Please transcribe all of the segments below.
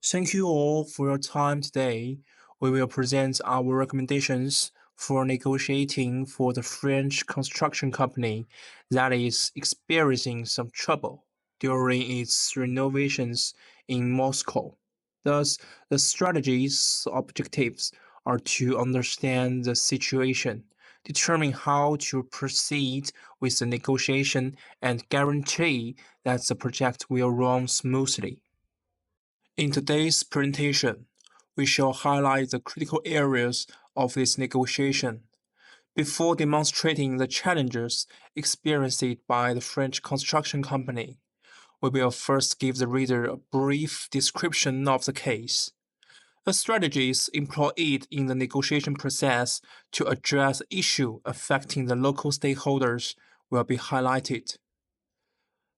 Thank you all for your time today. We will present our recommendations for negotiating for the French construction company that is experiencing some trouble during its renovations in Moscow. Thus, the strategy's objectives are to understand the situation, determine how to proceed with the negotiation, and guarantee that the project will run smoothly. In today's presentation, we shall highlight the critical areas of this negotiation. Before demonstrating the challenges experienced by the French construction company, we will first give the reader a brief description of the case. The strategies employed in the negotiation process to address issues affecting the local stakeholders will be highlighted.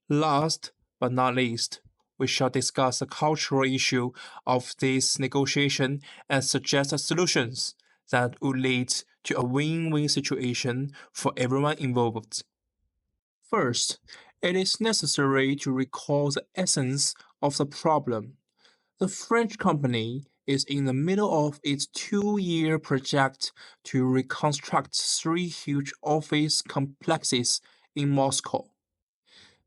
Last but not least, we shall discuss the cultural issue of this negotiation and suggest solutions that would lead to a win-win situation for everyone involved. First, it is necessary to recall the essence of the problem. The French company is in the middle of its 2-year project to reconstruct three huge office complexes in Moscow.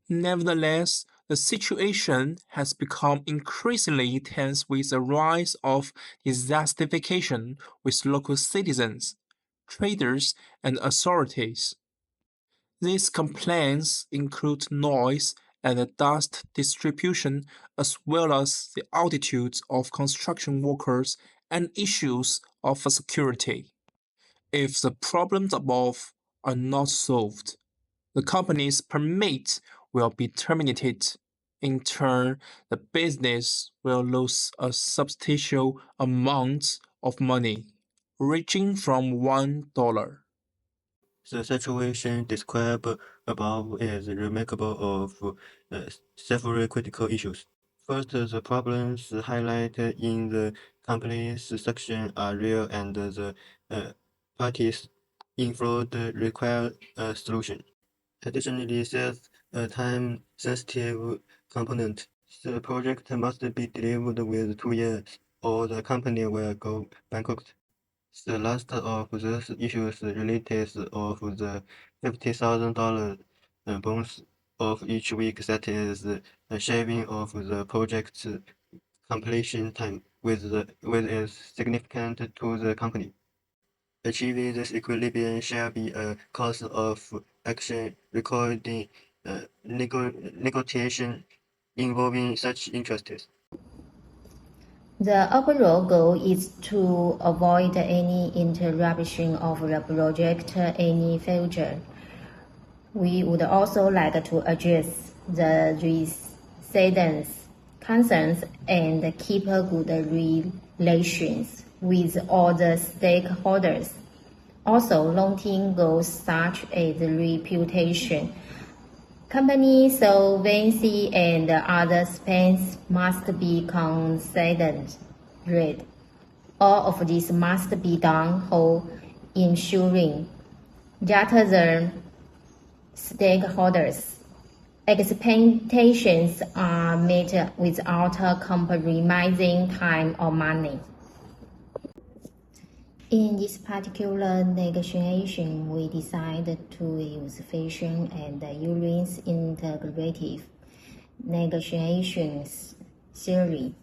Nevertheless, the situation has become increasingly tense with the rise of dissatisfaction with local citizens, traders, and authorities. These complaints include noise and dust distribution as well as the attitudes of construction workers and issues of security. If the problems above are not solved, the company's permit will be terminated. In turn, the business will lose a substantial amount of money, ranging from $1. The situation described above is remarkable of several critical issues. First, the problems highlighted in the company's section are real and the parties involved require a solution. Additionally, there's a time-sensitive component. The project must be delivered within 2 years, or the company will go bankrupt. The last of these issues relates of the $50,000 bonus of each week that is shaving of the project's completion time, which is significant to the company. Achieving this equilibrium shall be a course of action recording negotiation involving such interests. The overall goal is to avoid any interruption of the project any future. We would also like to address the residents' concerns and keep good relations with all the stakeholders. Also, long-term goals such as reputation, company solvency, and other spends must be considered. All of this must be done whole, ensuring that the stakeholders' expectations are met without compromising time or money. In this particular negotiation, we decided to use fission and Ullrich integrative negotiations theory,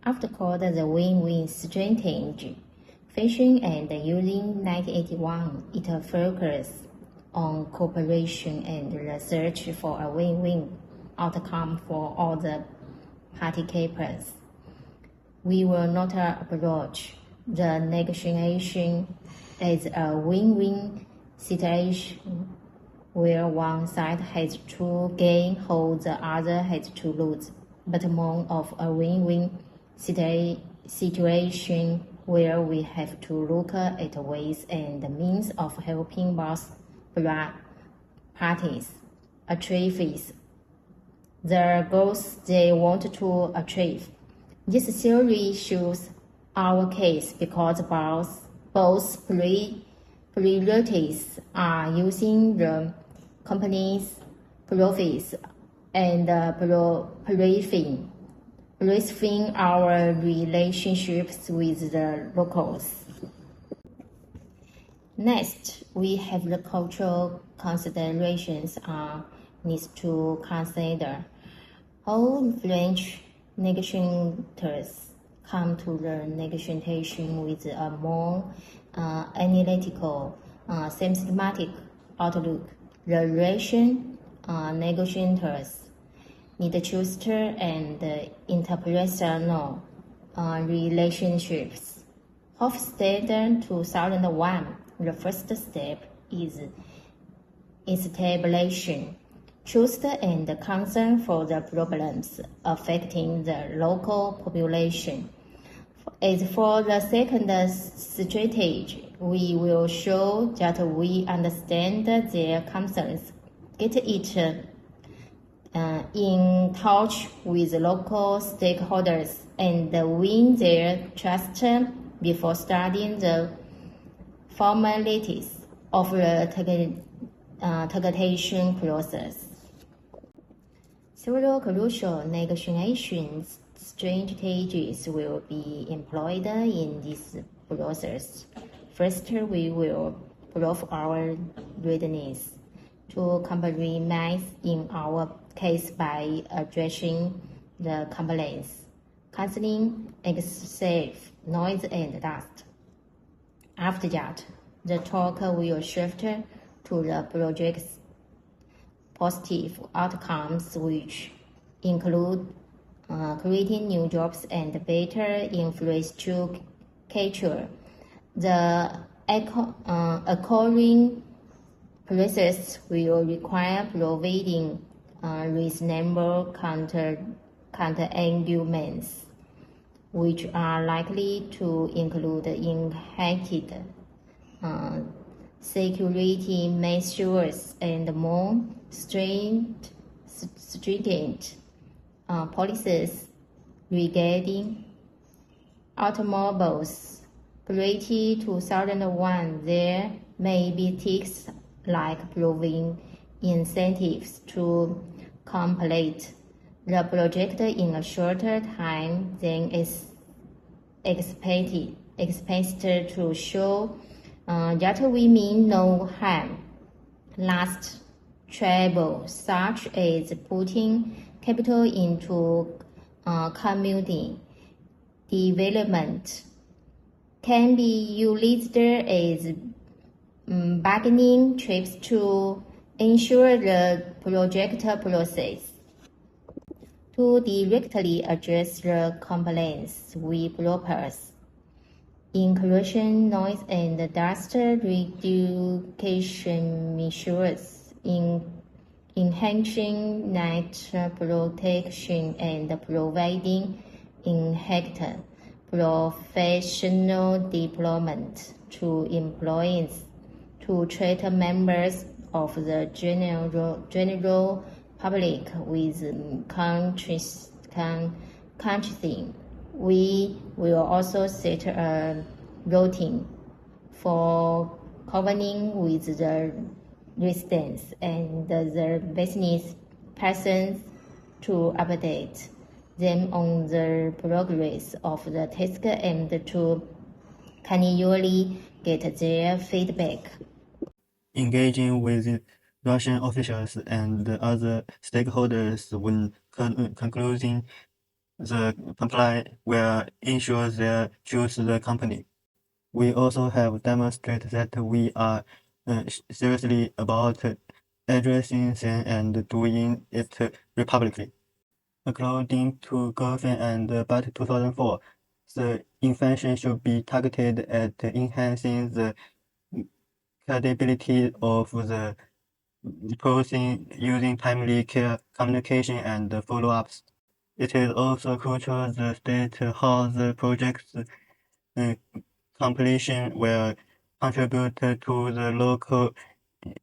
after called the win-win strategy. Fission and Ullrich 1981, it focuses on cooperation and the search for a win-win outcome for all the participants. We will not approach the negotiation as a win-win situation where one side has to gain while the other has to lose, but more of a win-win situation where we have to look at ways and means of helping both parties achieve the goals they want to achieve. This theory shows our case because both priorities are using the company's profits and profit strengthening our relationships with the locals. Next, we have the cultural considerations needs to consider. All French negotiators come to the negotiation with a more analytical, systematic outlook. The Russian negotiators need to foster and interpersonal relationships. Hofstadter 2001, the first step is establishing trust and concern for the problems affecting the local population. As for the second strategy, we will show that we understand their concerns, get it in touch with local stakeholders, and win their trust before starting the formalities of the negotiation process. Several crucial negotiation strategies will be employed in this process. First, we will prove our readiness to compromise in our case by addressing the complaints, canceling excessive noise and dust. After that, the talk will shift to the project's positive outcomes, which include creating new jobs and better infrastructure. The occurring process will require providing reasonable counter-arguments, which are likely to include enhanced security measures and more stringent policies regarding automobiles. Pre-2001, there may be tricks like providing incentives to complete the project in a shorter time than is expected to show that we mean no harm. Last, trouble, such as putting capital into community development, can be used as bargaining chips to ensure the project process. To directly address the complaints, we propose inclusion, noise, and dust reduction measures, enhancing night protection, and providing enhanced professional development to employees to treat members of the general public with conscience. We will also set a routine for convening with the residents and the business persons to update them on the progress of the task and to continually get their feedback. Engaging with Russian officials and other stakeholders when concluding the comply will ensure they choose the company. We also have demonstrated that we are seriously about addressing them and doing it republicly. According to Goffin and Butt 2004, the invention should be targeted at enhancing the credibility of the person using timely care communication and follow-ups. It is also crucial to state how the project's completion will contribute to the local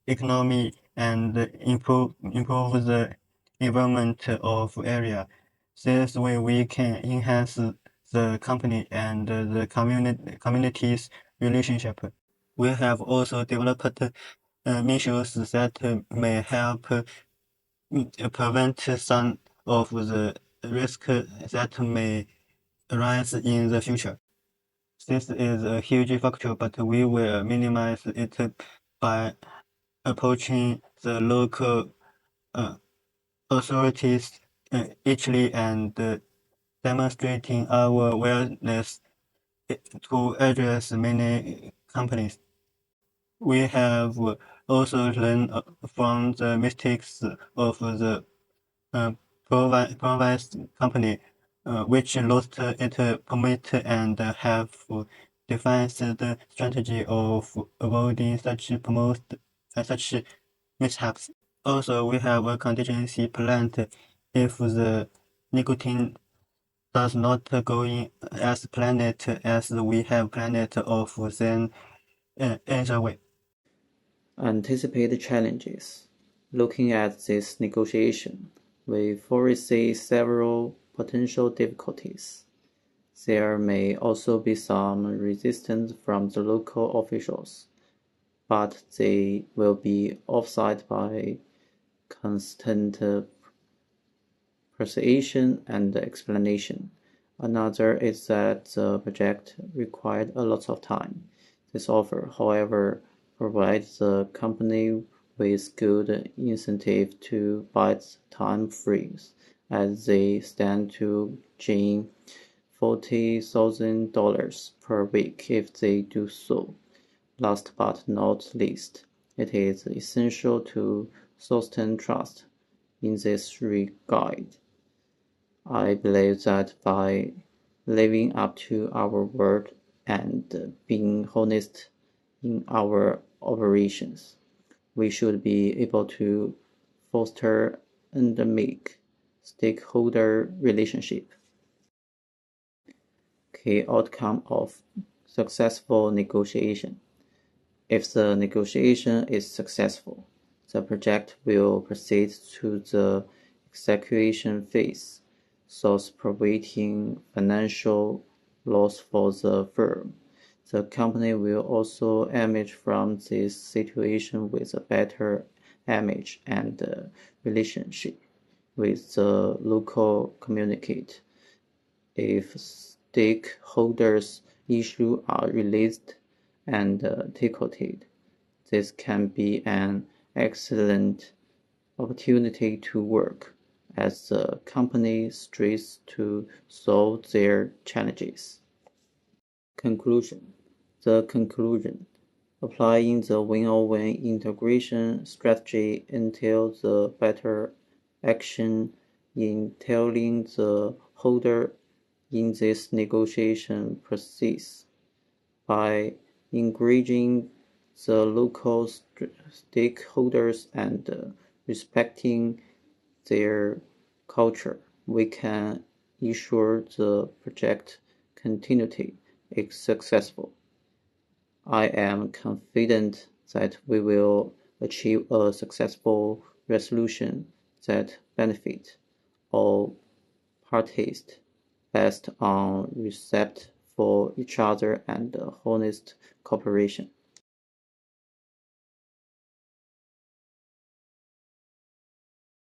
economy and improve the environment of area. This way we can enhance the company and the community's relationship. We have also developed measures that may help prevent some of the risk that may arise in the future. This is a huge factor, but we will minimize it by approaching the local authorities eachly and demonstrating our willingness to address many companies. We have also learned from the mistakes of the Provice company, which lost its permit and have devised the strategy of avoiding such mishaps. Also, we have a contingency plan if the nicotine does not go in as planned as we have planned of then either way. Anticipate the challenges. Looking at this negotiation, we foresee several potential difficulties. There may also be some resistance from the local officials, but they will be offset by constant persuasion and explanation. Another is that the project required a lot of time. This offer, however, provides the company with good incentive to buy time freeze, as they stand to gain $40,000 per week if they do so. Last but not least, it is essential to sustain trust in this regard. I believe that by living up to our word and being honest in our operations, we should be able to foster and make stakeholder relationship. Key outcome of successful negotiation. If the negotiation is successful, the project will proceed to the execution phase, thus preventing financial loss for the firm. The company will also emerge from this situation with a better image and relationship with the local community. If stakeholders' issues are released and ticketed, this can be an excellent opportunity to work as the company strives to solve their challenges. Conclusion. The conclusion. Applying the win-win integration strategy entails the better action in telling the holder in this negotiation process. By engaging the local stakeholders and respecting their culture, we can ensure the project continuity is successful. I am confident that we will achieve a successful resolution that benefits all parties based on respect for each other and honest cooperation.